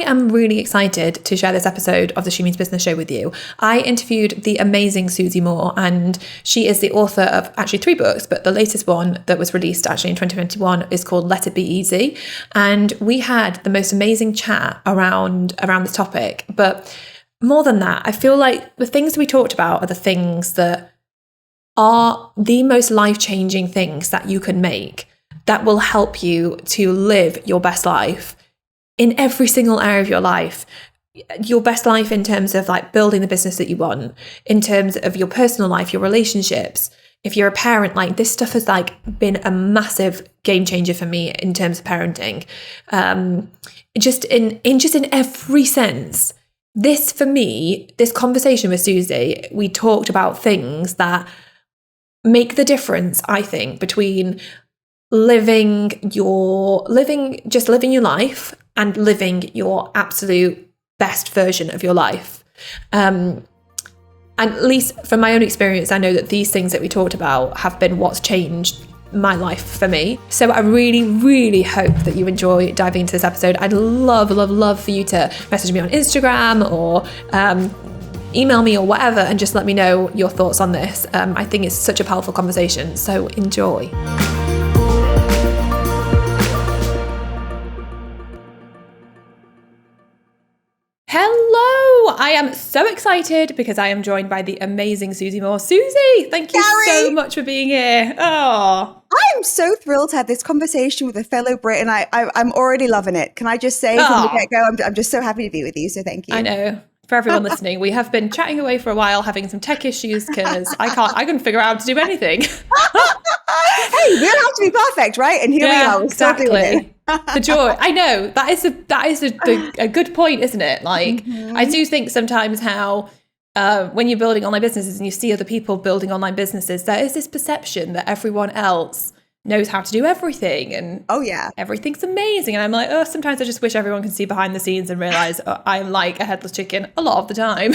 am really excited to share this episode of the She Means Business show with you. I interviewed the amazing Susie Moore, and she is the author of actually 3 books, but the latest one that was released actually in 2021 is called Let It Be Easy. And we had the most amazing chat around this topic. But more than that, I feel like the things we talked about are the things that are the most life-changing things that you can make that will help you to live your best life in every single area of your life. Your best life in terms of like building the business that you want, in terms of your personal life, your relationships. If you're a parent, like this stuff has like been a massive game changer for me in terms of parenting. Just in every sense. This for me, this conversation with Susie, we talked about things that make the difference, I think, between living your life and living your absolute best version of your life. And at least from my own experience, I know that these things that we talked about have been what's changed my life for me. So I really, really hope that you enjoy diving into this episode. I'd love for you to message me on Instagram or email me or whatever and just let me know your thoughts on this. I think it's such a powerful conversation, so enjoy. Hello! I am so excited because I am joined by the amazing Susie Moore. Susie, thank you Carrie, so much for being here. Oh, I'm so thrilled to have this conversation with a fellow Brit, and I'm already loving it. Can I just say from the get-go, I'm just so happy to be with you, so thank you. I know. For everyone listening, we have been chatting away for a while, having some tech issues because I couldn't figure out how to do anything. Hey, we don't have to be perfect, right? And here we are, we're exactly. still doing it. The joy. I know that is a good point, isn't it? Like, I do think sometimes how when you're building online businesses and you see other people building online businesses, there is this perception that everyone else knows how to do everything and everything's amazing. And I'm like, sometimes I just wish everyone could see behind the scenes and realize I'm like a headless chicken a lot of the time.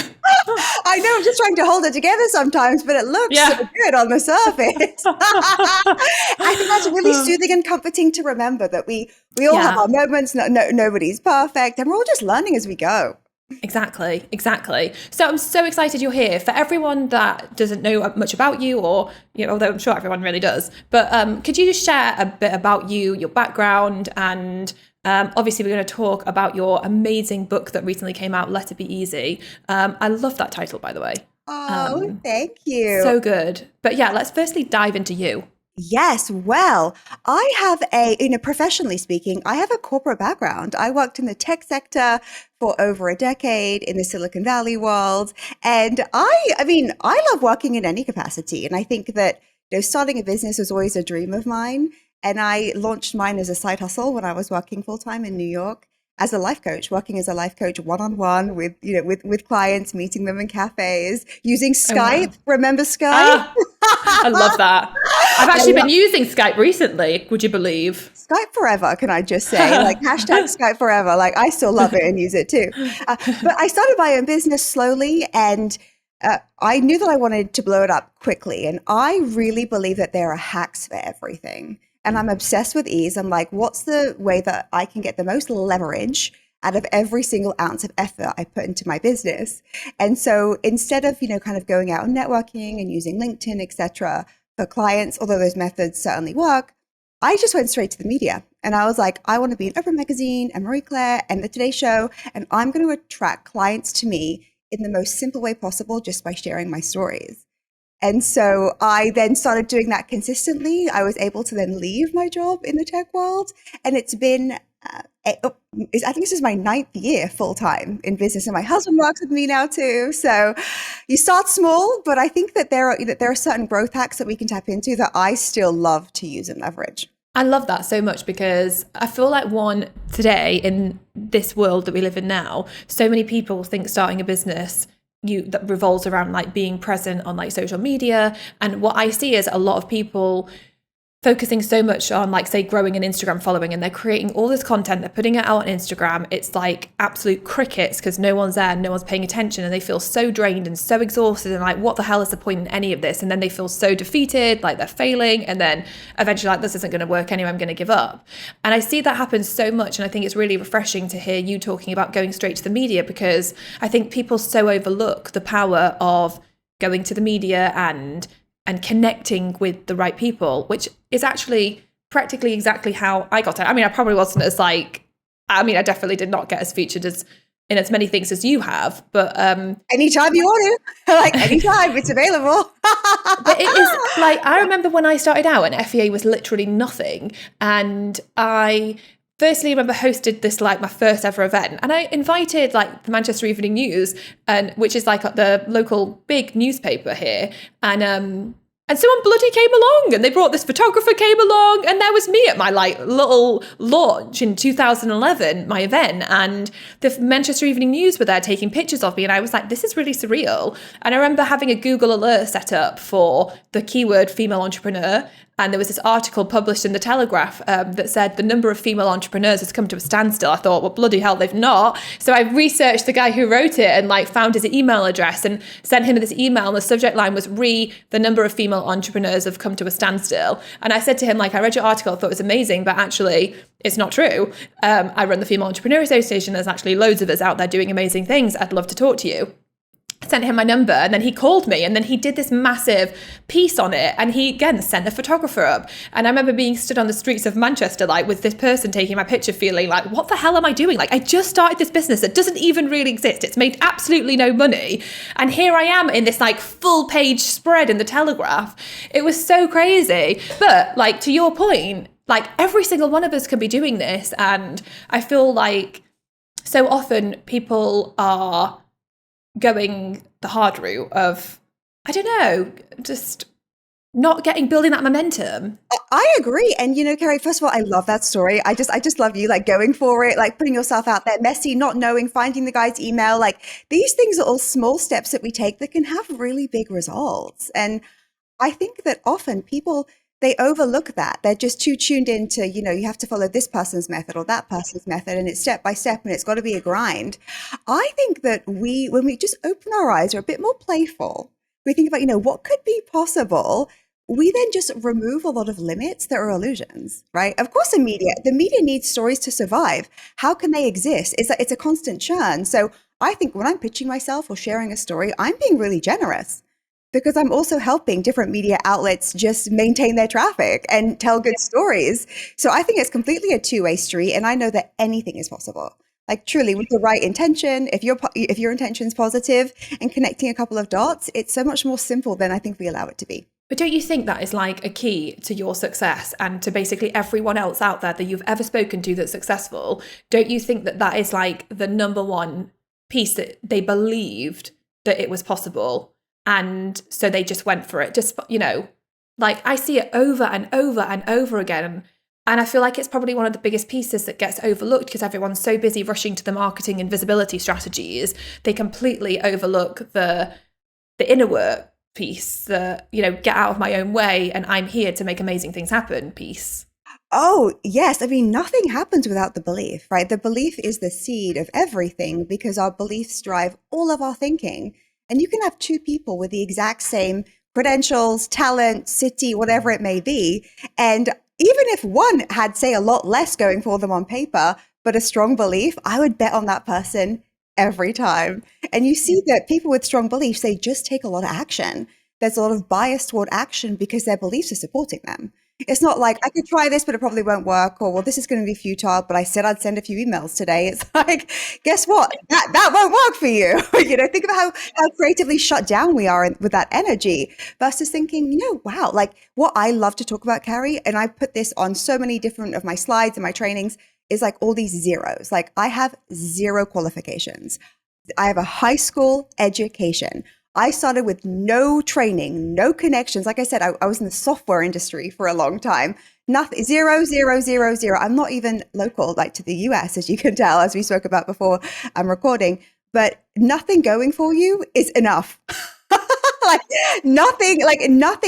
I know, I'm just trying to hold it together sometimes, but it looks so good on the surface. I think that's really soothing and comforting to remember that we all have our moments. Nobody's perfect, and we're all just learning as we go. Exactly. So I'm so excited you're here. For everyone that doesn't know much about you, or although I'm sure everyone really does, but could you just share a bit about you, your background, and obviously we're going to talk about your amazing book that recently came out, Let It Be Easy. I love that title, by the way. Oh, thank you. So good. But yeah, let's firstly dive into you. Yes. Well, I have professionally speaking, I have a corporate background. I worked in the tech sector for over a decade in the Silicon Valley world. And I love working in any capacity. And I think that, starting a business was always a dream of mine. And I launched mine as a side hustle when I was working full time in New York as a life coach, working as a life coach one-on-one with clients, meeting them in cafes, using Skype. Wow. Remember Skype? I love that. I've actually been using Skype recently. Would you believe? Skype forever, can I just say? Like hashtag Skype forever. Like I still love it and use it too. But I started my own business slowly, and I knew that I wanted to blow it up quickly. And I really believe that there are hacks for everything. And I'm obsessed with ease. I'm like, what's the way that I can get the most leverage out of every single ounce of effort I put into my business? And so instead of, kind of going out and networking and using LinkedIn, et cetera, for clients, although those methods certainly work, I just went straight to the media. And I was like, I want to be in Oprah Magazine and Marie Claire and the Today Show. And I'm going to attract clients to me in the most simple way possible, just by sharing my stories. And so I then started doing that consistently. I was able to then leave my job in the tech world. And it's been, I think this is my 9th year full time in business. And my husband works with me now too. So you start small, but I think that there are certain growth hacks that we can tap into that I still love to use and leverage. I love that so much because I feel like today in this world that we live in now, so many people think starting a business that revolves around like being present on like social media. And what I see is a lot of people focusing so much on, like, say, growing an Instagram following, and they're creating all this content, they're putting it out on Instagram. It's like absolute crickets because no one's there, no one's paying attention, and they feel so drained and so exhausted and like, what the hell is the point in any of this? And then they feel so defeated, like they're failing, and then eventually like, this isn't going to work anyway, I'm going to give up. And I see that happen so much, and I think it's really refreshing to hear you talking about going straight to the media, because I think people so overlook the power of going to the media and connecting with the right people, which is actually practically exactly how I got it. I mean, I probably wasn't as like, I mean, I definitely did not get as featured as in as many things as you have, but anytime you want to, like anytime it's available. But it is like, I remember when I started out and FEA was literally nothing, and I firstly remember hosted this, like my first ever event, and I invited like the Manchester Evening News, and which is like the local big newspaper here, and someone bloody came along, and they brought this photographer came along, and there was me at my like little launch in 2011, my event, and the Manchester Evening News were there taking pictures of me, and I was like, this is really surreal. And I remember having a Google alert set up for the keyword female entrepreneur, and there was this article published in the Telegraph that said the number of female entrepreneurs has come to a standstill. I thought, well, bloody hell, they've not. So I researched the guy who wrote it and like found his email address and sent him this email. And the subject line was the number of female entrepreneurs have come to a standstill. And I said to him, like, I read your article, I thought it was amazing, but actually it's not true. I run the Female Entrepreneur Association. There's actually loads of us out there doing amazing things. I'd love to talk to you. Sent him my number, and then he called me, and then he did this massive piece on it, and he again sent a photographer up. And I remember being stood on the streets of Manchester like with this person taking my picture, feeling like, what the hell am I doing? Like, I just started this business that doesn't even really exist, it's made absolutely no money, and here I am in this like full page spread in the Telegraph. It was so crazy. But like, to your point, like every single one of us can be doing this, and I feel like so often people are going the hard route of, I don't know, just not building that momentum. I agree. And Carrie, first of all, I love that story. I just love you, like going for it, like putting yourself out there, messy, not knowing, finding the guy's email. Like these things are all small steps that we take that can have really big results. And I think that often people, they overlook that. They're just too tuned into, you have to follow this person's method or that person's method, and it's step by step, and it's got to be a grind. I think that when we just open our eyes, are a bit more playful, we think about, what could be possible, we then just remove a lot of limits that are illusions, right? Of course, the media needs stories to survive. How can they exist? It's a constant churn. So I think when I'm pitching myself or sharing a story, I'm being really generous, because I'm also helping different media outlets just maintain their traffic and tell good stories. So I think it's completely a two-way street, and I know that anything is possible. Like truly, with the right intention, if your intention's positive and connecting a couple of dots, it's so much more simple than I think we allow it to be. But don't you think that is like a key to your success and to basically everyone else out there that you've ever spoken to that's successful? Don't you think that is like the number one piece, that they believed that it was possible? And so they just went for it. Just, like I see it over and over and over again. And I feel like it's probably one of the biggest pieces that gets overlooked because everyone's so busy rushing to the marketing and visibility strategies. They completely overlook the inner work piece, the, get out of my own way and I'm here to make amazing things happen piece. Oh, yes. I mean, nothing happens without the belief, right? The belief is the seed of everything because our beliefs drive all of our thinking. And you can have two people with the exact same credentials, talent, city, whatever it may be. And even if one had, say, a lot less going for them on paper, but a strong belief, I would bet on that person every time. And you see that people with strong beliefs, they just take a lot of action. There's a lot of bias toward action because their beliefs are supporting them. It's not like, I could try this, but it probably won't work. Or, well, this is going to be futile, but I said I'd send a few emails today. It's like, guess what? That won't work for you. Think about how creatively shut down we are with that energy versus thinking, wow, like what I love to talk about, Carrie, and I put this on so many different of my slides and my trainings, is like all these zeros. Like I have 0 qualifications. I have a high school education. I started with no training, no connections. Like I said, I was in the software industry for a long time. Nothing, 0, 0, 0, 0. I'm not even local, like to the US, as you can tell, as we spoke about before I'm recording. But nothing going for you is enough. like nothing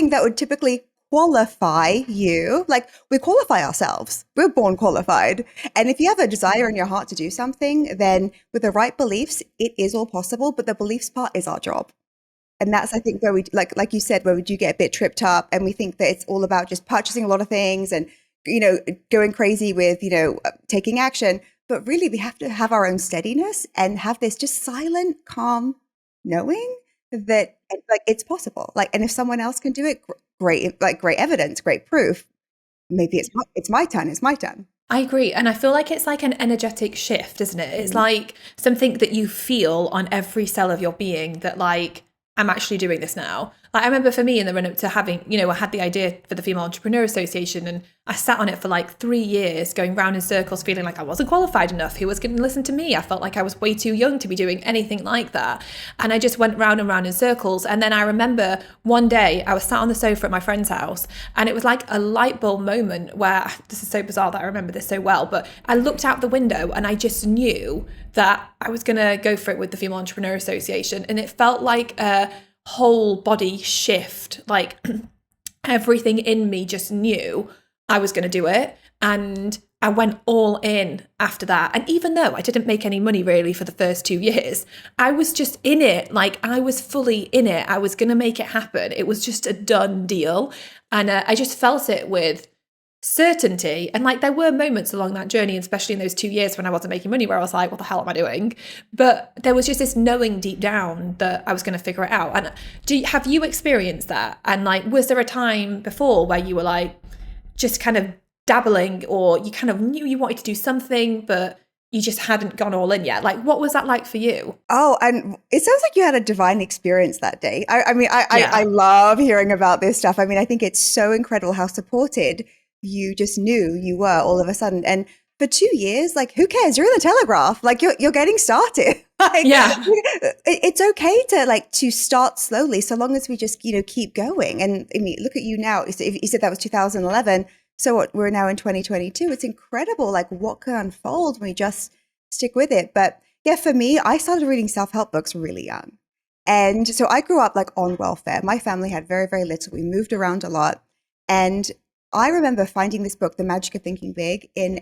that would typically qualify you. Like, we qualify ourselves. We're born qualified. And if you have a desire in your heart to do something, then with the right beliefs, it is all possible. But the beliefs part is our job. And that's, I think, where we, like you said, where we do get a bit tripped up, and we think that it's all about just purchasing a lot of things and, going crazy with, taking action. But really, we have to have our own steadiness and have this just silent, calm knowing that, like, it's possible. Like, and if someone else can do it, great, like, great evidence, great proof. Maybe it's my turn. It's my turn. I agree. And I feel like it's like an energetic shift, isn't it? It's like something that you feel on every cell of your being that, like, I'm actually doing this now. Like, I remember for me in the run up to having, I had the idea for the Female Entrepreneur Association, and I sat on it for like 3 years, going round in circles, feeling like I wasn't qualified enough. Who was going to listen to me? I felt like I was way too young to be doing anything like that. And I just went round and round in circles. And then I remember one day I was sat on the sofa at my friend's house, and it was like a light bulb moment where, this is so bizarre that I remember this so well, but I looked out the window and I just knew that I was going to go for it with the Female Entrepreneur Association. And it felt like a whole body shift. Like everything in me just knew I was going to do it. And I went all in after that. And even though I didn't make any money really for the first 2 years, I was just in it. Like, I was fully in it. I was going to make it happen. It was just a done deal. And I just felt it with certainty. And like, there were moments along that journey, especially in those 2 years when I wasn't making money, where I was like, what the hell am I doing? But there was just this knowing deep down that I was going to figure it out. And have you experienced that? And like, was there a time before where you were like just kind of dabbling, or you kind of knew you wanted to do something, but you just hadn't gone all in yet? Like, what was that like for you? Oh, and it sounds like you had a divine experience that day. I love hearing about this stuff. I mean, I think it's so incredible how supported you just knew you were all of a sudden. And for 2 years, like, who cares? You're in the Telegraph. Like, you're getting started. Like, yeah, it's okay to start slowly, so long as we just, keep going. And I mean, look at you now. If you said that was 2011. So what, we're now in 2022. It's incredible, like, what can unfold when we just stick with it. But yeah, for me, I started reading self-help books really young. And so I grew up like on welfare. My family had very, very little. We moved around a lot. And I remember finding this book, The Magic of Thinking Big, in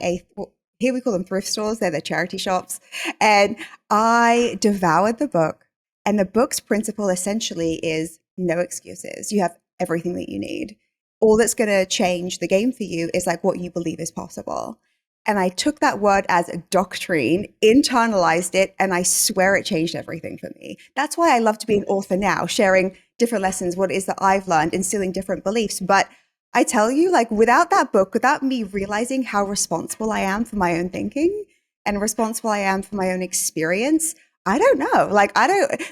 here we call them thrift stores. They're the charity shops. And I devoured the book. And the book's principle essentially is no excuses. You have everything that you need. All that's going to change the game for you is like what you believe is possible. And I took that word as a doctrine, internalized it, and I swear it changed everything for me. That's why I love to be an author now, sharing different lessons, what it is that I've learned, instilling different beliefs. But I tell you, like, without that book, without me realizing how responsible I am for my own thinking and responsible I am for my own experience, I don't know. Like,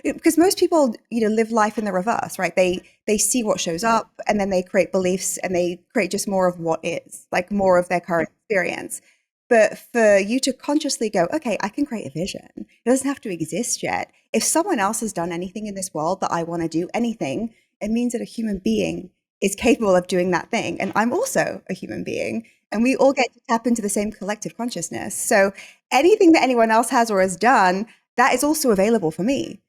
because most people, live life in the reverse, right? They see what shows up, and then they create beliefs, and they create just more of what is, like, more of their current experience. But for you to consciously go, okay, I can create a vision. It doesn't have to exist yet. If someone else has done anything in this world that I want to do, anything, it means that a human being is capable of doing that thing. And I'm also a human being, and we all get to tap into the same collective consciousness. So anything that anyone else has or has done, that is also available for me.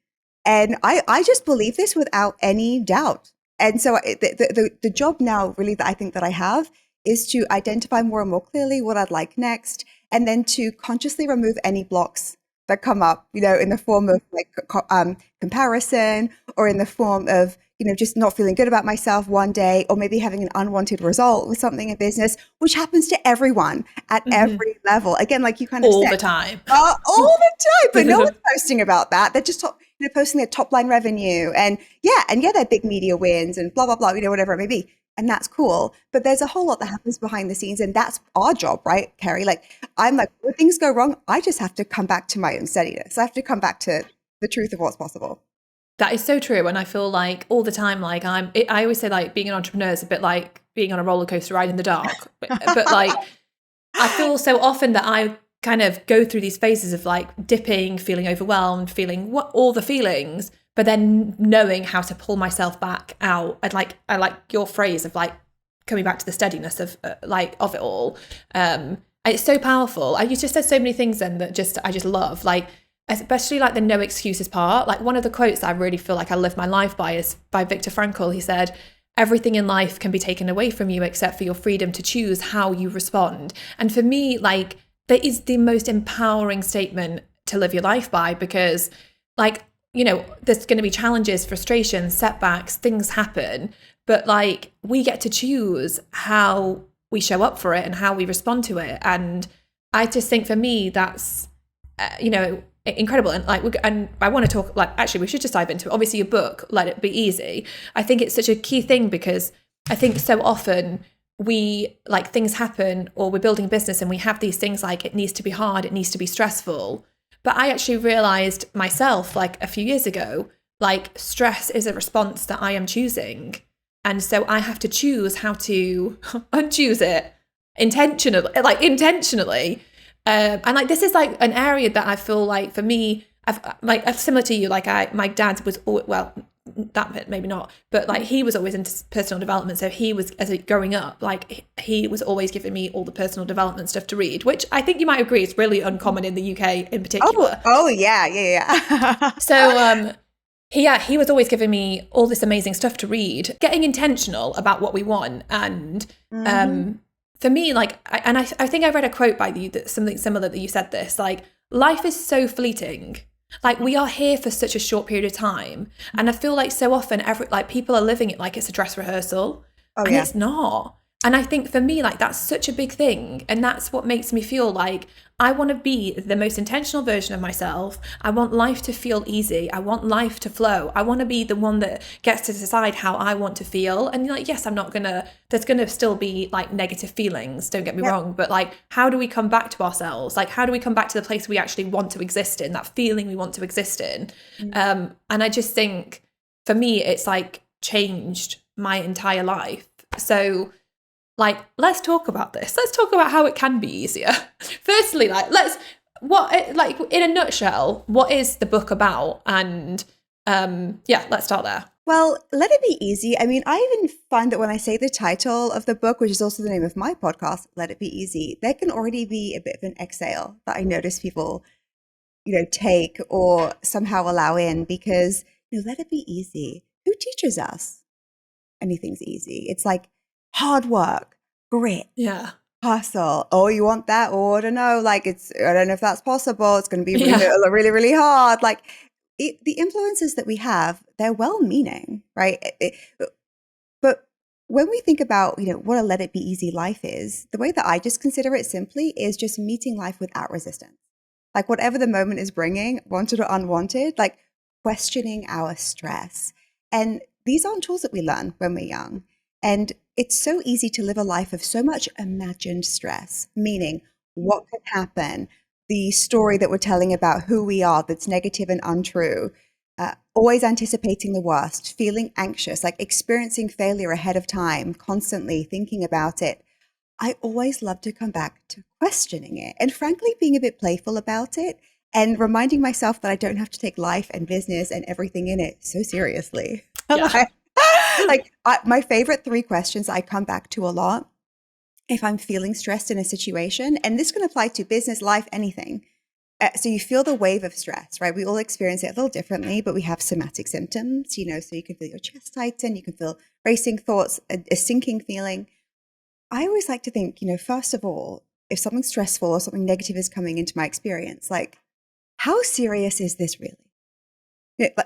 And I just believe this without any doubt. And so the job now really that I think that I have is to identify more and more clearly what I'd like next, and then to consciously remove any blocks that come up, in the form of like comparison, or in the form of, just not feeling good about myself one day, or maybe having an unwanted result with something in business, which happens to everyone at every level. Again, like you kind of all said, the time. all the time, but no one's posting about that. They're just posting their top line revenue and their big media wins and blah, blah, blah, whatever it may be. And that's cool. But there's a whole lot that happens behind the scenes, and that's our job, right, Carrie? Like, I'm like, when things go wrong, I just have to come back to my own steadiness. I have to come back to the truth of what's possible. That is so true. And I feel like all the time, like I always say, like, being an entrepreneur is a bit like being on a roller coaster ride in the dark. But like, I feel so often that I kind of go through these phases of like dipping, feeling overwhelmed, feeling all the feelings, but then knowing how to pull myself back out. I like your phrase of like coming back to the steadiness of of it all. It's so powerful. You just said so many things then that I just love, like, especially like the no excuses part. Like, one of the quotes that I really feel like I live my life by is by Viktor Frankl. He said, everything in life can be taken away from you except for your freedom to choose how you respond. And for me, like, that is the most empowering statement to live your life by, because, like, you know, there's going to be challenges, frustrations, setbacks, things happen, but like, we get to choose how we show up for it and how we respond to it. And I just think for me, that's, you know, incredible. And like, and I want to talk, like, actually, we should just dive into it. Obviously, your book, Let It Be Easy. I think it's such a key thing, because I think so often we, like, things happen, or we're building a business and we have these things like, it needs to be hard, it needs to be stressful. But I actually realized myself, like, a few years ago, like, stress is a response that I am choosing. And so I have to choose how to unchoose it intentionally. And like, this is like an area that I feel like, for me, I've like, similar to you, like, my dad was, well, that bit maybe not, but like, he was always into personal development. So he was, growing up, like, he was always giving me all the personal development stuff to read, which I think you might agree is really uncommon in the UK in particular. Oh yeah. So he was always giving me all this amazing stuff to read, getting intentional about what we want. And for me, like, I think I read a quote by you, that something similar, that you said this, like, life is so fleeting. Like, we are here for such a short period of time. And I feel like so often people are living it like it's a dress rehearsal. And it's not. And I think for me, like, that's such a big thing. And that's what makes me feel like I want to be the most intentional version of myself. I want life to feel easy. I want life to flow. I want to be the one that gets to decide how I want to feel. And like, yes, there's going to still be like negative feelings, don't get me wrong. But like, how do we come back to ourselves? Like, how do we come back to the place we actually want to exist in, that feeling we want to exist in? And I just think for me, it's like changed my entire life. So, like, let's talk about this. Let's talk about how it can be easier. Firstly, like, in a nutshell, what is the book about? And let's start there. Well, Let It Be Easy. I mean, I even find that when I say the title of the book, which is also the name of my podcast, Let It Be Easy, there can already be a bit of an exhale that I notice people, take or somehow allow in, because, let it be easy. Who teaches us anything's easy? It's like hard work, grit, hustle. Oh, you want that? Oh, I don't know. Like, I don't know if that's possible. It's going to be really, really, really hard. Like, the influences that we have, they're well-meaning, right? But when we think about, what a let it be easy life is, the way that I just consider it simply is just meeting life without resistance. Like, whatever the moment is bringing, wanted or unwanted, like questioning our stress. And these aren't tools that we learn when we're young. And it's so easy to live a life of so much imagined stress, meaning what could happen, the story that we're telling about who we are that's negative and untrue, always anticipating the worst, feeling anxious, like experiencing failure ahead of time, constantly thinking about it. I always love to come back to questioning it and frankly being a bit playful about it and reminding myself that I don't have to take life and business and everything in it so seriously. Yeah. My favorite 3 questions I come back to a lot if I'm feeling stressed in a situation, and this can apply to business, life, anything. So you feel the wave of stress, right? We all experience it a little differently, but we have somatic symptoms, so you can feel your chest tighten, you can feel racing thoughts, a sinking feeling. I always like to think, first of all, if something stressful or something negative is coming into my experience, like, how serious is this really?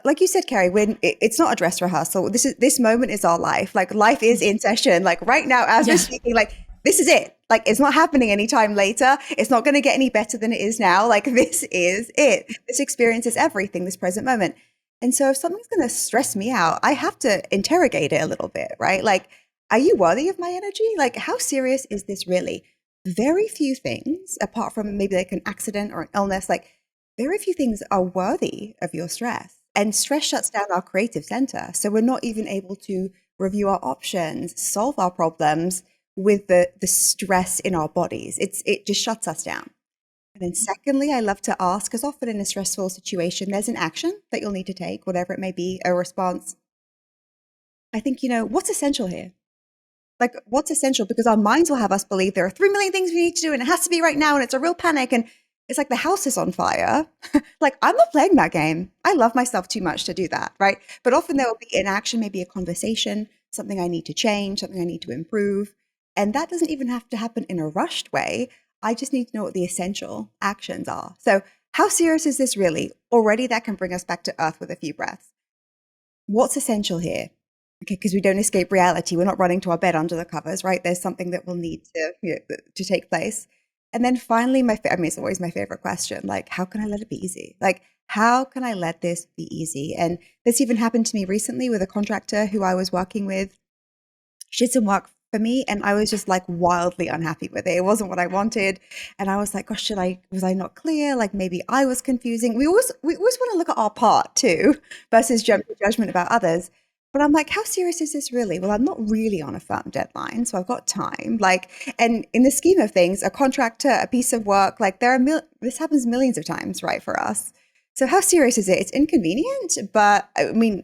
Like you said, Carrie, when it's not a dress rehearsal, this moment is our life. Like, life is in session. Like, right now, as we're speaking, like, this is it. Like, it's not happening anytime later. It's not going to get any better than it is now. Like, this is it. This experience is everything, this present moment. And so if something's going to stress me out, I have to interrogate it a little bit, right? Like, are you worthy of my energy? Like, how serious is this really? Very few things, apart from maybe like an accident or an illness, like, very few things are worthy of your stress. And stress shuts down our creative center. So we're not even able to review our options, solve our problems with the stress in our bodies. It just shuts us down. And then secondly, I love to ask, because often in a stressful situation, there's an action that you'll need to take, whatever it may be, a response. I think, what's essential here? Like, what's essential? Because our minds will have us believe there are 3 million things we need to do and it has to be right now and it's a real panic and it's like the house is on fire. Like, I'm not playing that game. I love myself too much to do that, right? But often there will be an action, maybe a conversation, something I need to change, something I need to improve. And that doesn't even have to happen in a rushed way. I just need to know what the essential actions are. So how serious is this really? Already that can bring us back to earth with a few breaths. What's essential here? Okay, because we don't escape reality. We're not running to our bed under the covers, right? There's something that will need to take place. And then finally, it's always my favorite question, like, how can I let it be easy? Like, how can I let this be easy? And this even happened to me recently with a contractor who I was working with. She did some work for me and I was just like wildly unhappy with it. It wasn't what I wanted. And I was like, gosh, was I not clear? Like maybe I was confusing. We always want to look at our part too versus judgment about others. But I'm like, how serious is this really? Well, I'm not really on a firm deadline, so I've got time. Like, and in the scheme of things, a contractor, a piece of work, like this happens millions of times, right, for us. So how serious is it? It's inconvenient, but I mean,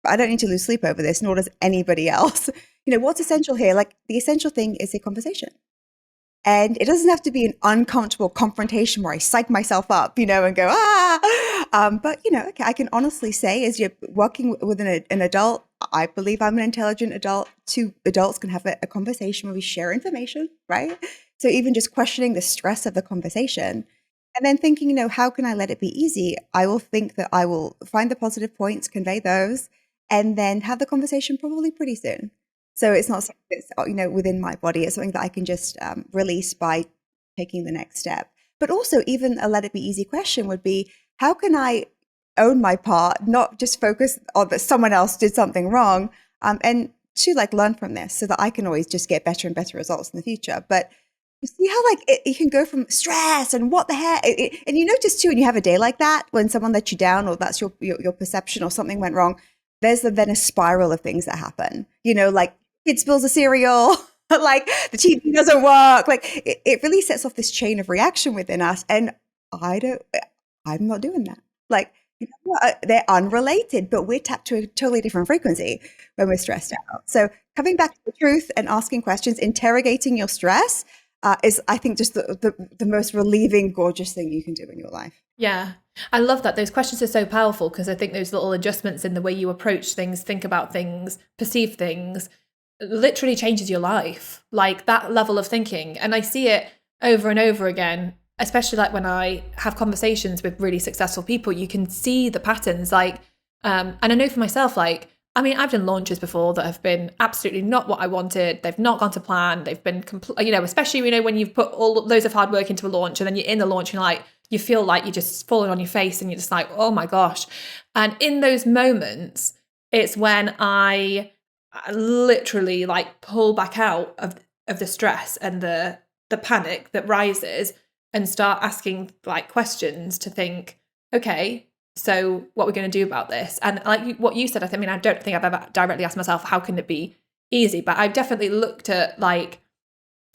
I don't need to lose sleep over this, nor does anybody else. What's essential here? Like the essential thing is a conversation. And it doesn't have to be an uncomfortable confrontation where I psych myself up, and go, but, okay, I can honestly say as you're working with an adult, I believe I'm an intelligent adult. Two adults can have a conversation where we share information, right? So even just questioning the stress of the conversation and then thinking, how can I let it be easy? I will think that I will find the positive points, convey those, and then have the conversation probably pretty soon. So it's not something that's, within my body. It's something that I can just release by taking the next step. But also even a let it be easy question would be, how can I own my part, not just focus on that someone else did something wrong, and to learn from this so that I can always just get better and better results in the future. But you see how it can go from stress and what the heck, and you notice too when you have a day like that, when someone let you down or that's your perception or something went wrong, there's then a spiral of things that happen, like kid spills a cereal, like the TV doesn't work. Like it really sets off this chain of reaction within us. And I'm not doing that. Like, they're unrelated, but we're tapped to a totally different frequency when we're stressed out. So coming back to the truth and asking questions, interrogating your stress is, I think, just the most relieving, gorgeous thing you can do in your life. Yeah. I love that. Those questions are so powerful because I think those little adjustments in the way you approach things, think about things, perceive things, literally changes your life. Like that level of thinking. And I see it over and over again, especially like when I have conversations with really successful people, you can see the patterns. Like, and I know for myself, like, I mean, I've done launches before that have been absolutely not what I wanted. They've not gone to plan. They've been, especially, when you've put loads of hard work into a launch and then you're in the launch and like, you feel like you're just falling on your face and you're just like, oh my gosh. And in those moments, it's when I literally like pull back out of the stress and the panic that rises and start asking like questions to think, okay, so what we're going to do about this. And like what you said, I don't think I've ever directly asked myself, how can it be easy? But I've definitely looked at like,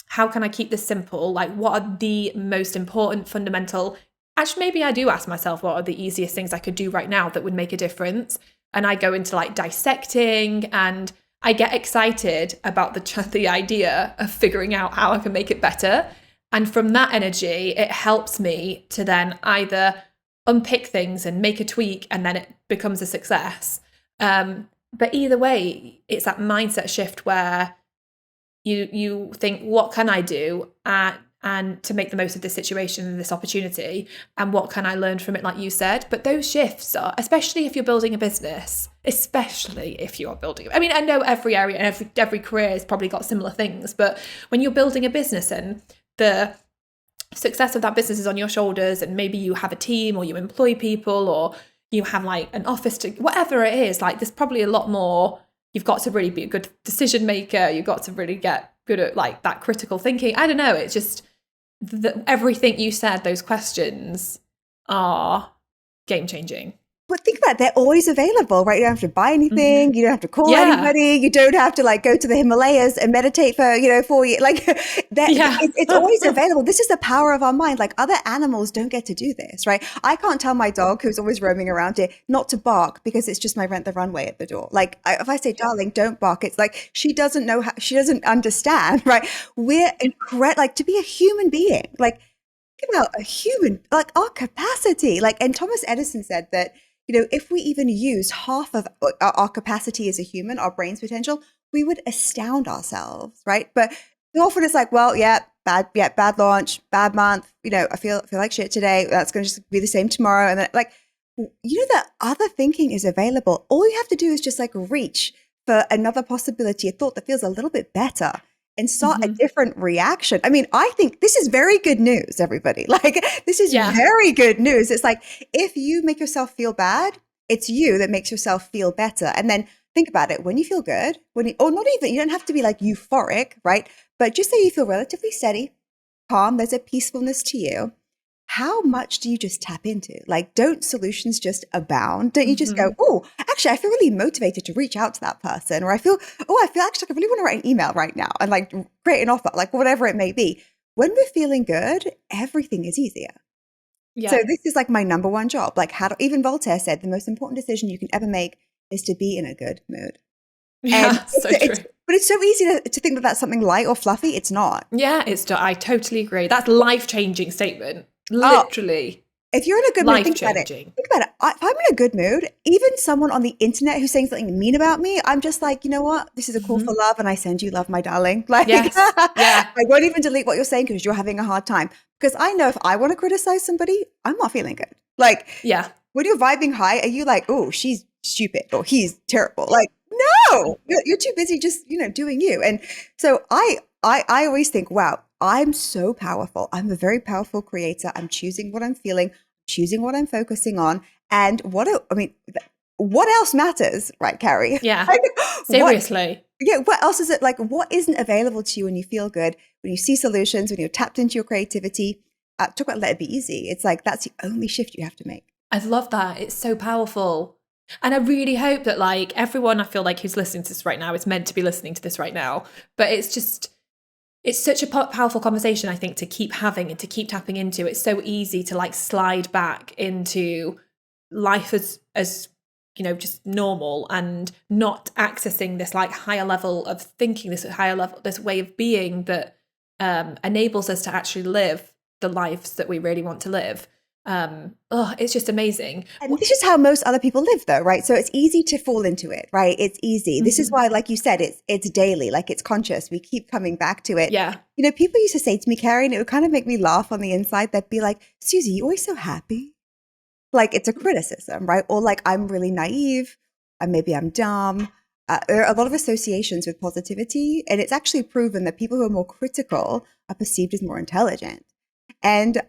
how can I keep this simple? Like, what are the most important fundamental? Actually, maybe I do ask myself, what are the easiest things I could do right now that would make a difference? And I go into like dissecting, and I get excited about the idea of figuring out how I can make it better. And from that energy, it helps me to then either unpick things and make a tweak, and then it becomes a success. But either way, it's that mindset shift where you think, what can I do and to make the most of this situation and this opportunity, and what can I learn from it, like you said. But those shifts are, especially if you're building a business, I mean, I know every area and every career has probably got similar things, but when you're building a business and the success of that business is on your shoulders, and maybe you have a team or you employ people or you have like an office to whatever it is, like there's probably a lot more. You've got to really be a good decision maker. You've got to really get good at like that critical thinking. I don't know. It's just everything you said, those questions are game changing. But think about it, they're always available, right? You don't have to buy anything. Mm-hmm. You don't have to call anybody. You don't have to like go to the Himalayas and meditate for, 4 years. Like it's always available. This is the power of our mind. Like other animals don't get to do this, right? I can't tell my dog, who's always roaming around here, not to bark because it's just my rent the runway at the door. Like if I say, darling, don't bark, it's like she doesn't know how, she doesn't understand, right? We're incredible, like to be a human being, like think about a human, like our capacity, like, and Thomas Edison said that, if we even use half of our capacity as a human, our brain's potential, we would astound ourselves, right? But often it's like, well, bad launch, bad month. I feel like shit today. That's going to just be the same tomorrow. And then, like, that other thinking is available. All you have to do is just like reach for another possibility, a thought that feels a little bit better, and start a different reaction. I mean, I think this is very good news, everybody. Like, this is very good news. It's like, if you make yourself feel bad, it's you that makes yourself feel better. And then think about it. When you feel good, or not even, you don't have to be like euphoric, right? But just say you feel relatively steady, calm, there's a peacefulness to you. How much do you just tap into? Like, don't solutions just abound? Don't you just go, oh, actually, I feel really motivated to reach out to that person. Or I feel actually like I really want to write an email right now and like create an offer, like whatever it may be. When we're feeling good, everything is easier. Yeah. So this is like my number one job. Like, even Voltaire said, the most important decision you can ever make is to be in a good mood. Yeah, so true. But it's so easy to think that that's something light or fluffy. It's not. Yeah, I totally agree. That's a life-changing statement. Literally. If you're in a good mood, think about it. If I'm in a good mood, even someone on the internet who's saying something mean about me, I'm just like, you know what? This is a call for love, and I send you love, my darling. Like, yes. Yeah. I won't even delete what you're saying because you're having a hard time. Because I know if I want to criticize somebody, I'm not feeling good. Like, yeah. When you're vibing high, are you like, oh, she's stupid or he's terrible? Like, no, you're too busy just, doing you. And so I always think, wow, I'm so powerful. I'm a very powerful creator. I'm choosing what I'm feeling, choosing what I'm focusing on. And what else matters, right, Carrie? Yeah, seriously. What else is it? Like, what isn't available to you when you feel good, when you see solutions, when you're tapped into your creativity? Talk about let it be easy. It's like, that's the only shift you have to make. I love that. It's so powerful. And I really hope that like everyone I feel like who's listening to this right now is meant to be listening to this right now. But it's such a powerful conversation, I think, to keep having and to keep tapping into. It's so easy to like slide back into life as just normal and not accessing this like higher level of thinking, this higher level, this way of being that enables us to actually live the lives that we really want to live. It's just amazing. And this is how most other people live though, right? So it's easy to fall into it, right? It's easy. This is why, like you said, it's daily, like it's conscious. We keep coming back to it. Yeah. People used to say to me, Carrie, and it would kind of make me laugh on the inside. They'd be like, Susie, you're always so happy. Like it's a criticism, right? Or like, I'm really naive, and maybe I'm dumb. There are a lot of associations with positivity, and it's actually proven that people who are more critical are perceived as more intelligent. And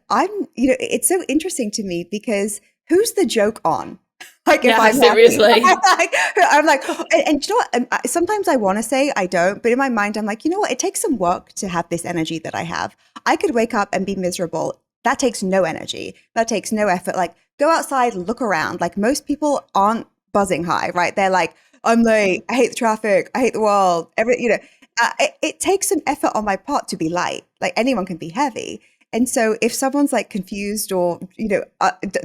it's so interesting to me because who's the joke on? Like, if I'm seriously, I'm like, and you know what? Sometimes I want to say I don't, but in my mind, I'm like, you know what? It takes some work to have this energy that I have. I could wake up and be miserable. That takes no energy. That takes no effort. Like, go outside, look around. Like, most people aren't buzzing high, right? They're like, I'm late. I hate the traffic. I hate the world. It takes some effort on my part to be light. Like, anyone can be heavy. And so if someone's like confused or,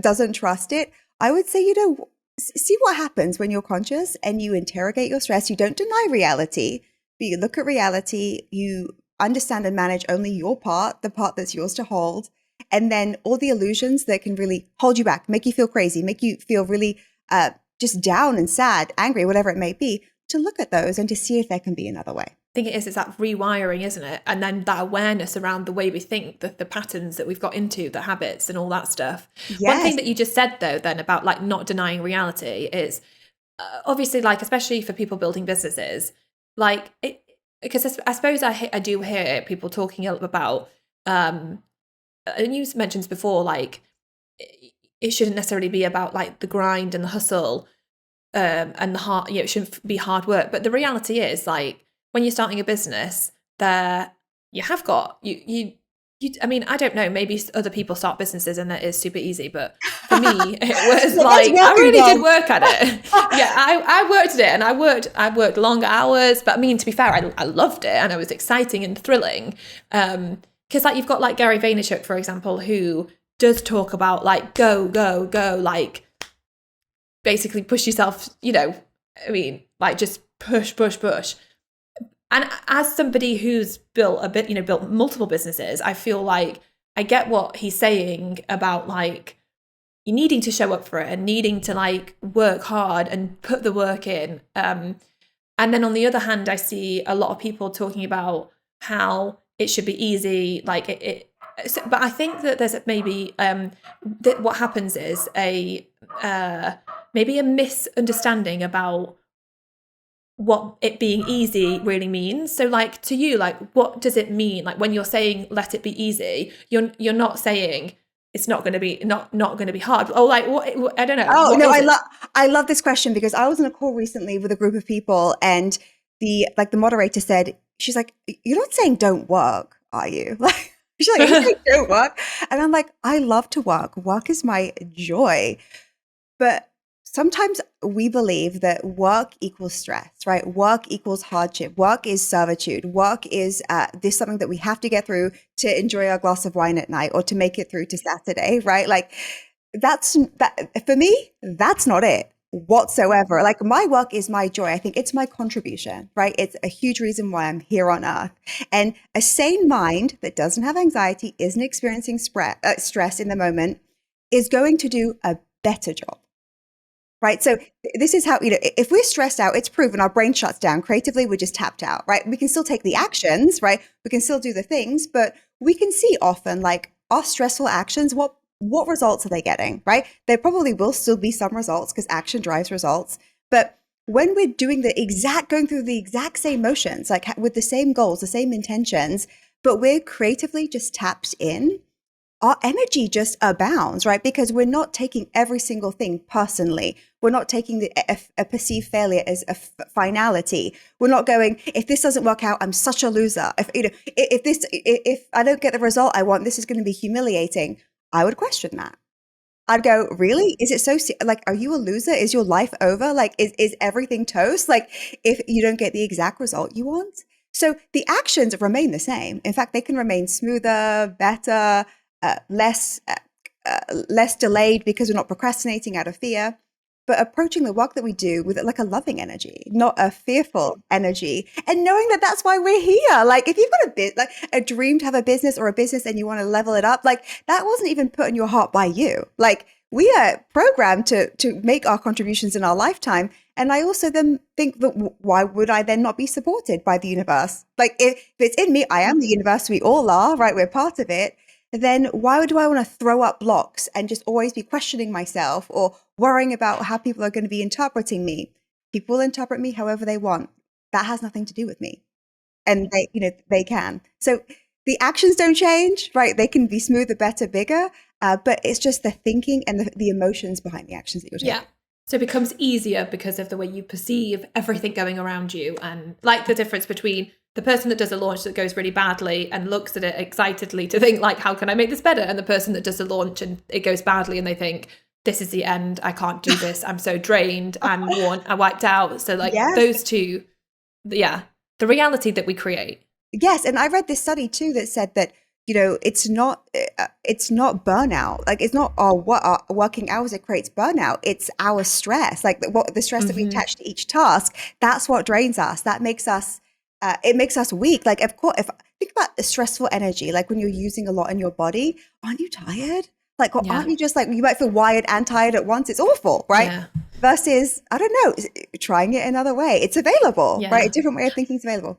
doesn't trust it, I would say, see what happens when you're conscious and you interrogate your stress. You don't deny reality, but you look at reality, you understand and manage only your part, the part that's yours to hold. And then all the illusions that can really hold you back, make you feel crazy, make you feel really just down and sad, angry, whatever it may be, to look at those and to see if there can be another way. I think it's that rewiring, isn't it? And then that awareness around the way we think, the patterns that we've got into, the habits and all that stuff. Yes. One thing that you just said though, then about like not denying reality is obviously like, especially for people building businesses, like because I suppose I do hear people talking about, and you mentioned before, like it shouldn't necessarily be about like the grind and the hustle and the hard, it shouldn't be hard work. But the reality is like, when you're starting a business, there you have got you. I mean, I don't know. Maybe other people start businesses and that is super easy, but for me, it was like I really did work at it. Yeah, I worked at it, and I worked longer hours. But I mean, to be fair, I loved it, and it was exciting and thrilling. Because like you've got like Gary Vaynerchuk, for example, who does talk about like go, like basically push yourself. I mean, like just push. And as somebody who's built multiple businesses, I feel like I get what he's saying about like you needing to show up for it and needing to like work hard and put the work in. And then on the other hand, I see a lot of people talking about how it should be easy, like but I think that there's maybe that what happens is maybe a misunderstanding about what it being easy really means. So like to you, like what does it mean? Like when you're saying let it be easy, you're not saying it's not going to be not going to be hard. Or like what I don't know. Oh no, I I love this question because I was in a call recently with a group of people, and the moderator said, she's like, "You're not saying don't work, are you?" Like she's like, "You're saying don't work," and I'm like, "I love to work. Work is my joy," but sometimes we believe that work equals stress, right? Work equals hardship. Work is servitude. Work is this something that we have to get through to enjoy our glass of wine at night or to make it through to Saturday, right? Like that for me, that's not it whatsoever. Like my work is my joy. I think it's my contribution, right? It's a huge reason why I'm here on earth. And a sane mind that doesn't have anxiety, isn't experiencing stress in the moment, is going to do a better job. Right. So this is how, if we're stressed out, it's proven our brain shuts down. Creatively, we're just tapped out, right? We can still take the actions, right? We can still do the things, but we can see often like our stressful actions, what results are they getting, right? There probably will still be some results because action drives results. But when we're going through the exact same motions, like with the same goals, the same intentions, but we're creatively just tapped in, our energy just abounds, right? Because we're not taking every single thing personally. We're not taking a perceived failure as a finality. We're not going, if this doesn't work out, I'm such a loser. If I don't get the result I want, this is going to be humiliating. I would question that. I'd go, really? Is it so, like, are you a loser? Is your life over? Like, is everything toast? Like, if you don't get the exact result you want? So the actions remain the same. In fact, they can remain smoother, better, less delayed because we're not procrastinating out of fear, but approaching the work that we do with like a loving energy, not a fearful energy, and knowing that that's why we're here. Like if you've got a dream to have a business or a business and you want to level it up, like that wasn't even put in your heart by you. Like we are programmed to make our contributions in our lifetime. And I also then think that why would I then not be supported by the universe? Like if it's in me, I am the universe, we all are, right? We're part of it. Then why do I want to throw up blocks and just always be questioning myself or worrying about how people are going to be interpreting me? People interpret me however they want. That has nothing to do with me. And they can. So the actions don't change, right? They can be smoother, better, bigger. But it's just the thinking and the emotions behind the actions that you're taking. Yeah. So it becomes easier because of the way you perceive everything going around you, and like the difference between the person that does a launch that goes really badly and looks at it excitedly to think like, how can I make this better? And the person that does a launch and it goes badly and they think, this is the end. I can't do this. I'm so drained. I'm worn. I wiped out. So like those two, the reality that we create. Yes. And I read this study too that said that, it's not burnout. Like it's not our working hours that creates burnout. It's our stress, like the stress that we attach to each task. That's what drains us. That makes us, it makes us weak. Like of course, if think about the stressful energy, like when you're using a lot in your body, aren't you tired? Like, aren't you just like, you might feel wired and tired at once. It's awful, right? Yeah. Versus, I don't know, trying it another way. It's available, right? A different way of thinking is available.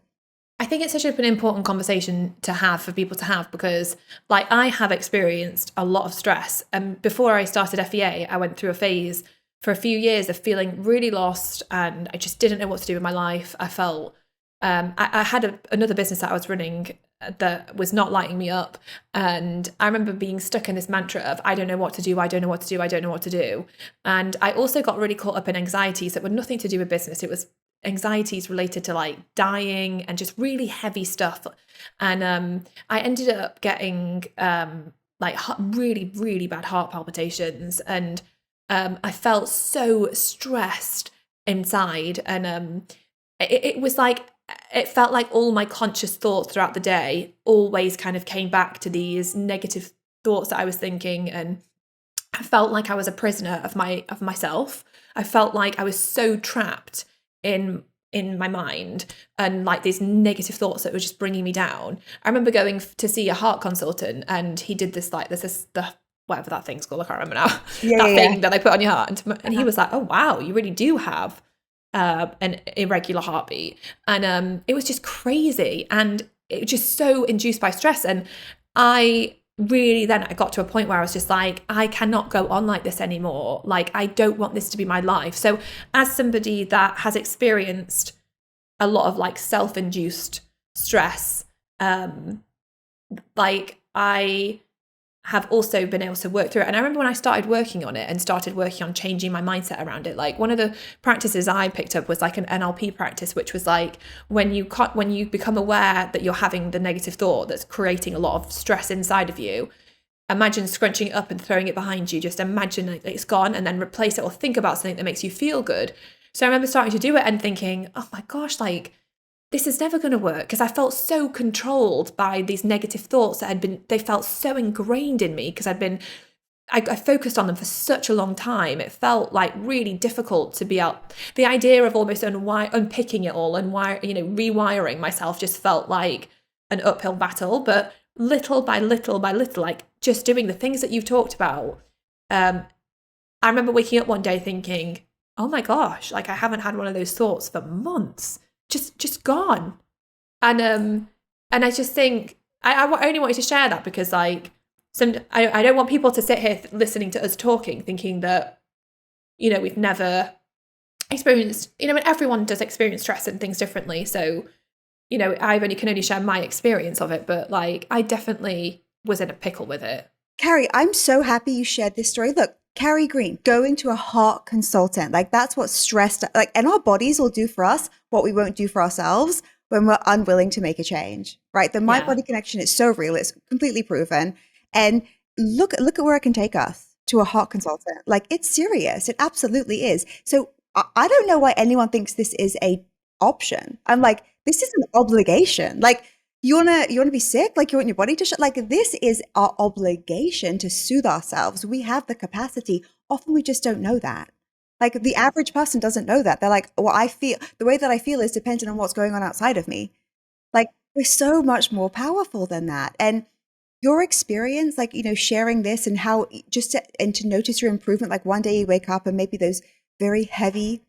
I think it's such an important conversation to have for people to have because like I have experienced a lot of stress. And before I started FEA, I went through a phase for a few years of feeling really lost and I just didn't know what to do with my life. I felt, I had another business that I was running that was not lighting me up. And I remember being stuck in this mantra of, I don't know what to do. I don't know what to do. I don't know what to do. And I also got really caught up in anxieties that were nothing to do with business. It was anxieties related to like dying and just really heavy stuff. And I ended up getting like really, really bad heart palpitations. And I felt so stressed inside. And it was like, it felt like all my conscious thoughts throughout the day always kind of came back to these negative thoughts that I was thinking. And I felt like I was a prisoner of myself. I felt like I was so trapped in my mind and like these negative thoughts that were just bringing me down. I remember going to see a heart consultant and he did this like, this is the, whatever that thing's called, I can't remember now, thing that they put on your heart. And he was like, oh, wow, you really do have an irregular heartbeat. And it was just crazy. And it was just so induced by stress. And I got to a point where I was just like, I cannot go on like this anymore. Like, I don't want this to be my life. So as somebody that has experienced a lot of like self-induced stress, like I have also been able to work through it. And I remember when I started working on it and started working on changing my mindset around it, like one of the practices I picked up was like an NLP practice, which was like when you become aware that you're having the negative thought that's creating a lot of stress inside of you, imagine scrunching it up and throwing it behind you. Just imagine it's gone and then replace it, or think about something that makes you feel good. So I remember starting to do it and thinking, oh my gosh, like this is never going to work, because I felt so controlled by these negative thoughts that they felt so ingrained in me because I focused on them for such a long time. It felt like really difficult to be out. The idea of almost unpicking it all and rewiring myself just felt like an uphill battle. But little by little by little, like just doing the things that you've talked about. I remember waking up one day thinking, oh my gosh, like I haven't had one of those thoughts for months. Just gone. And I just think I only wanted to share that because like I don't want people to sit here listening to us talking thinking that we've never experienced, and everyone does experience stress and things differently, so I can only share my experience of it, but like I definitely was in a pickle with it. Carrie, I'm so happy you shared this story. Look, Carrie Green, going to a heart consultant, like that's what stress, like, and our bodies will do for us what we won't do for ourselves when we're unwilling to make a change, right? The mind-body connection is so real. It's completely proven. And look at where it can take us, to a heart consultant. Like it's serious. It absolutely is. So I don't know why anyone thinks this is a option. I'm like, this is an obligation. Like, you wanna be sick? Like you want your body to shut? Like this is our obligation to soothe ourselves. We have the capacity. Often we just don't know that. Like the average person doesn't know that. They're like, well, the way that I feel is dependent on what's going on outside of me. Like we're so much more powerful than that. And your experience, like, sharing this and how to notice your improvement, like one day you wake up and maybe those very heavy,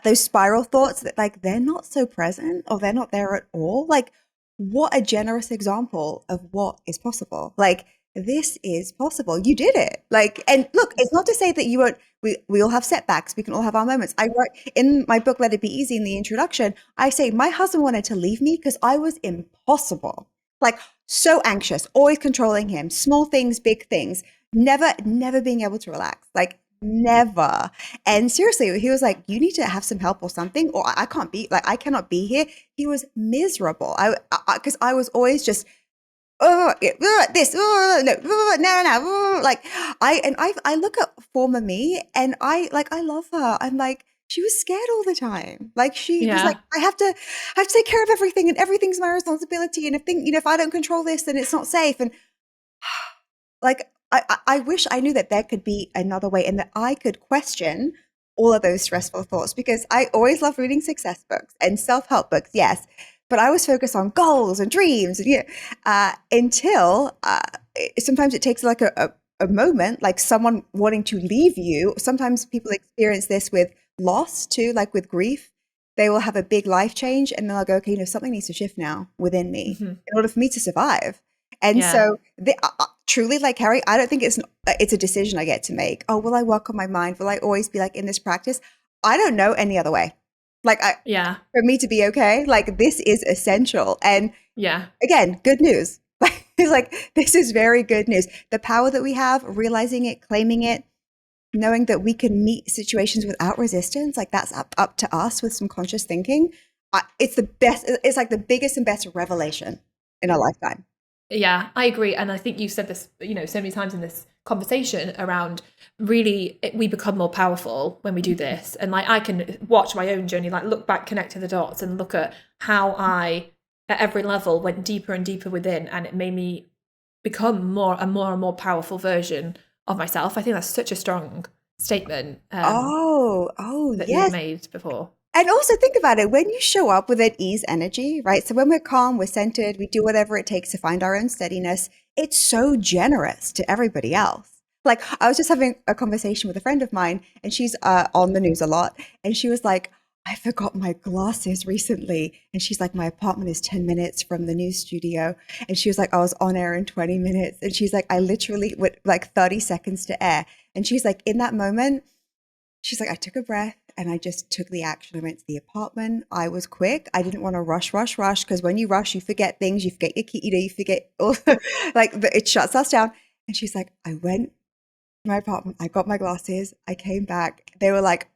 those spiral thoughts that like, they're not so present or they're not there at all. Like, what a generous example of what is possible. Like, this is possible. You did it. Like, and look, it's not to say that you won't, we all have setbacks. We can all have our moments. I wrote in my book, Let It Be Easy, in the introduction, I say my husband wanted to leave me because I was impossible. Like so anxious, always controlling him, small things, big things, never being able to relax. Like never. And seriously, he was like, you need to have some help or something, or I cannot be here. He was miserable. Because I was always just, this, no. Like I look at former me and I love her. I'm like, she was scared all the time. Like she was like, I have to take care of everything and everything's my responsibility. And if I don't control this, then it's not safe. And like, I wish I knew that there could be another way and that I could question all of those stressful thoughts, because I always love reading success books and self-help books, yes, but I was focused on goals and dreams and until sometimes it takes like a moment, like someone wanting to leave you. Sometimes people experience this with loss too, like with grief. They will have a big life change and they'll go, okay, something needs to shift now within me in order for me to survive. And so truly, like Carrie, I don't think it's a decision I get to make. Oh, will I work on my mind? Will I always be like in this practice? I don't know any other way. Like for me to be okay, like this is essential. And again, good news. It's like, this is very good news. The power that we have, realizing it, claiming it, knowing that we can meet situations without resistance, like that's up to us with some conscious thinking. It's the best. It's like the biggest and best revelation in our lifetime. Yeah, I agree. And I think you said this, so many times in this conversation around really we become more powerful when we do this. And like, I can watch my own journey, like look back, connect to the dots and look at how I, at every level, went deeper and deeper within. And it made me become more and more powerful version of myself. I think that's such a strong statement. That you've made before. And also think about it, when you show up with an ease energy, right? So when we're calm, we're centered, we do whatever it takes to find our own steadiness, it's so generous to everybody else. Like, I was just having a conversation with a friend of mine, and she's on the news a lot, and she was like, I forgot my glasses recently. And she's like, my apartment is 10 minutes from the news studio. And she was like, I was on air in 20 minutes. And she's like, I literally went like 30 seconds to air. And she's like, in that moment, she's like, I took a breath and I just took the action. I went to the apartment. I was quick. I didn't want to rush, because when you rush, you forget things. You forget your key, you forget all, like, it shuts us down. And she's like, I went to my apartment. I got my glasses. I came back. They were like,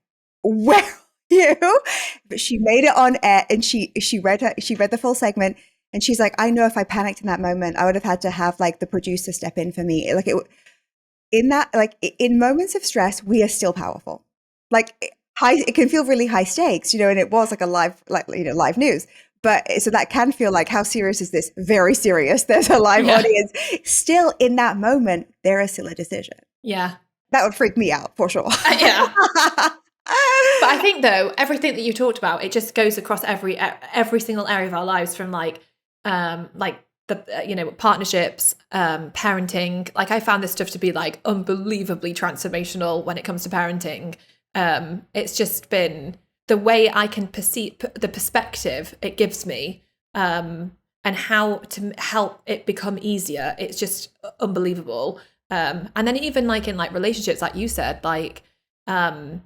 where are you? But she made it on air, and she read the full segment. And she's like, I know if I panicked in that moment, I would have had to have like the producer step in for me. Like, in moments of stress, we are still powerful. Like, it can feel really high stakes, and it was like a live news. But so that can feel like, how serious is this? Very serious. There's a live audience. Still, in that moment, there is still a decision. Yeah. That would freak me out for sure. Yeah. But I think, though, everything that you talked about, it just goes across every single area of our lives, from like the partnerships, parenting. Like, I found this stuff to be like unbelievably transformational when it comes to parenting. It's just been the way I can perceive the perspective it gives me, and how to help it become easier. It's just unbelievable. And then even like in like relationships, like you said, like, I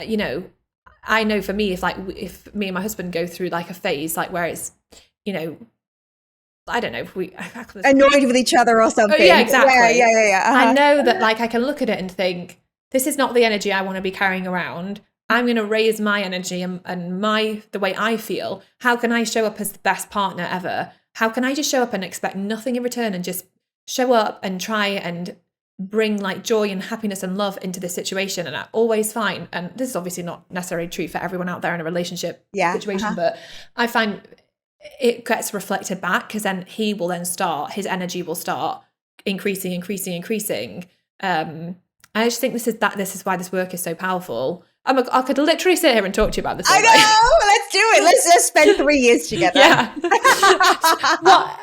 know for me, if me and my husband go through like a phase, like where it's, I don't know if we annoyed with each other or something. Oh, yeah, exactly. Yeah. I know that, like, I can look at it and think, this is not the energy I want to be carrying around. I'm going to raise my energy and the way I feel. How can I show up as the best partner ever? How can I just show up and expect nothing in return, and just show up and try and bring like joy and happiness and love into this situation? And I always find, and this is obviously not necessarily true for everyone out there in a relationship situation, but I find it gets reflected back, because then his energy will start increasing. I just think this is why this work is so powerful. I could literally sit here and talk to you about this all I day. know. Let's do it. Let's just spend 3 years together. Yeah.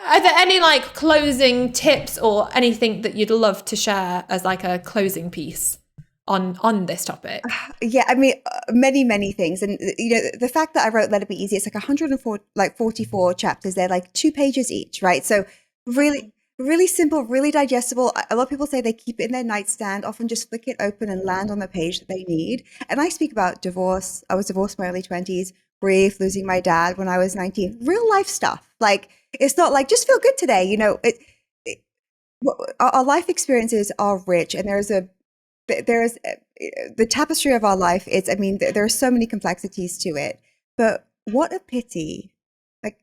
Are there any like closing tips or anything that you'd love to share as like a closing piece on this topic? Yeah, I mean, many things. And the fact that I wrote Let It Be Easy, it's like 144 chapters. They're like 2 pages each, right? So really simple, really digestible. A lot of people say they keep it in their nightstand, often just flick it open and land on the page that they need. And I speak about divorce. I was divorced in my early 20s, grief, losing my dad when I was 19, real life stuff. Like, it's not like, just feel good today. Our life experiences are rich, and there is the tapestry of our life. There are so many complexities to it, but what a pity. Like,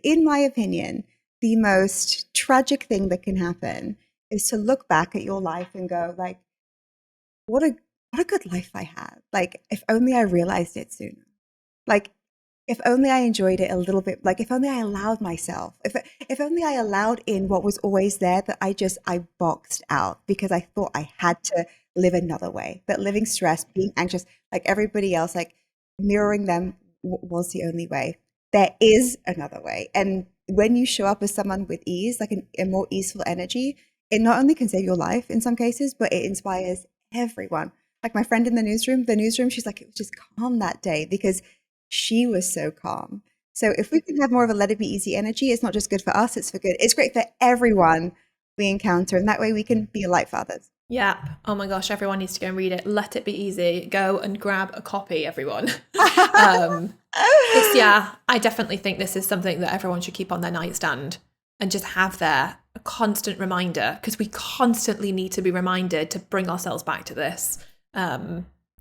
in my opinion, the most tragic thing that can happen is to look back at your life and go like, what a good life I had. Like, if only I realized it sooner. Like, if only I enjoyed it a little bit. Like, if only I allowed myself, if only I allowed in what was always there that I boxed out because I thought I had to live another way, that living stressed, being anxious, like everybody else, like mirroring them was the only way. There is another way. And when you show up as someone with ease, like a more easeful energy, it not only can save your life in some cases, but it inspires everyone. Like my friend in the newsroom, she's like, it was just calm that day because she was so calm. So if we can have more of a Let It Be Easy energy, it's not just good for us, it's for good. It's great for everyone we encounter. And that way we can be a light for others. Yeah. Oh my gosh, everyone needs to go and read it. Let It Be Easy. Go and grab a copy, everyone. I definitely think this is something that everyone should keep on their nightstand and just have there, a constant reminder, because we constantly need to be reminded to bring ourselves back to this.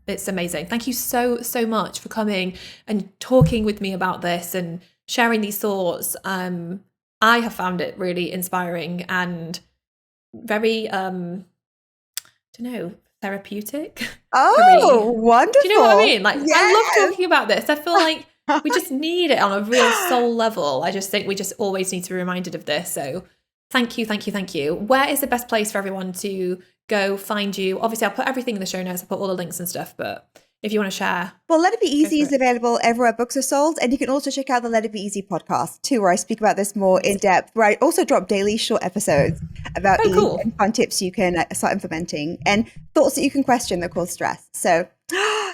It's amazing. Thank you so much for coming and talking with me about this and sharing these thoughts. I have found it really inspiring and very therapeutic. Oh, wonderful. Do you know what I mean? Like, yes. I love talking about this. I feel like we just need it on a real soul level. I just think we just always need to be reminded of this. So thank you. Where is the best place for everyone to go find you? Obviously, I'll put everything in the show notes. I'll put all the links and stuff. But if you want to share. Well, Let It Be Easy is available everywhere books are sold. And you can also check out the Let It Be Easy podcast too, where I speak about this more in depth, where I also drop daily short episodes about ease and fun tips you can start implementing and thoughts that you can question that cause stress. So I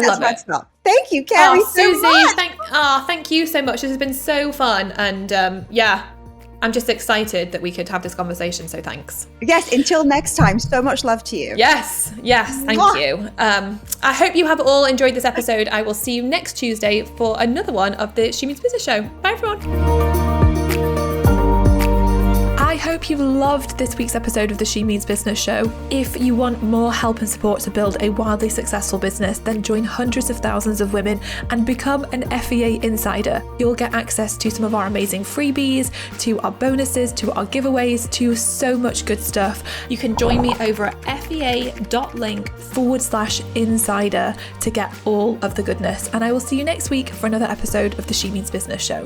love it. Stop. Thank you, Carrie, Susie, so much. Thank you so much. This has been so fun. And I'm just excited that we could have this conversation. So thanks. Yes, until next time. So much love to you. Yes, thank you. I hope you have all enjoyed this episode. I will see you next Tuesday for another one of the She Means Business Show. Bye, everyone. I hope you've loved this week's episode of the She Means Business Show. If you want more help and support to build a wildly successful business, then join hundreds of thousands of women and become an FEA insider. You'll get access to some of our amazing freebies, to our bonuses, to our giveaways, to so much good stuff. You can join me over at fea.link/insider to get all of the goodness. And I will see you next week for another episode of the She Means Business Show.